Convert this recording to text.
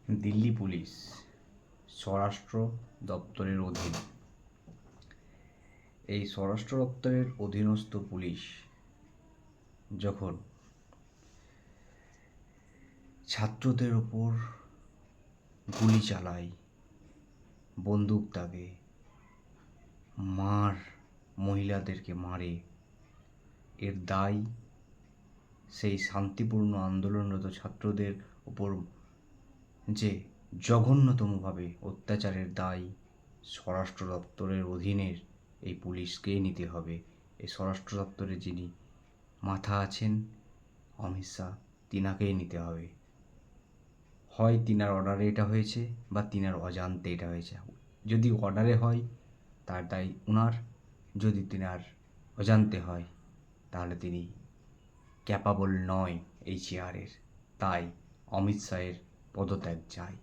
Delhi police স্বরাষ্ট্র দপ্তরের অধীন। এই স্বরাষ্ট্র দপ্তরের অধীনস্থ পুলিশ যখন ছাত্রদের ওপর গুলি চালায়, বন্দুক দাগে, মহিলাদেরকে মারে, এর দায় সেই শান্তিপূর্ণ আন্দোলনরত ছাত্রদের ওপর যে জঘন্যতমভাবে অত্যাচারের দায় স্বরাষ্ট্র দপ্তরের অধীনের এই পুলিশকেই নিতে হবে। এই স্বরাষ্ট্র দপ্তরে যিনি মাথা আছেন অমিত শাহ, তিনাকেই নিতে হবে। হয় তিনার অর্ডারে এটা হয়েছে বা তিনার অজান্তে এটা হয়েছে। যদি অর্ডারে হয় তার দায় উনার, যদি তিনার অজান্তে হয় তাহলে তিনি ক্যাপাবল নয় এই চেয়ারের, তাই অমিত শাহের পদত্যাগ চাই।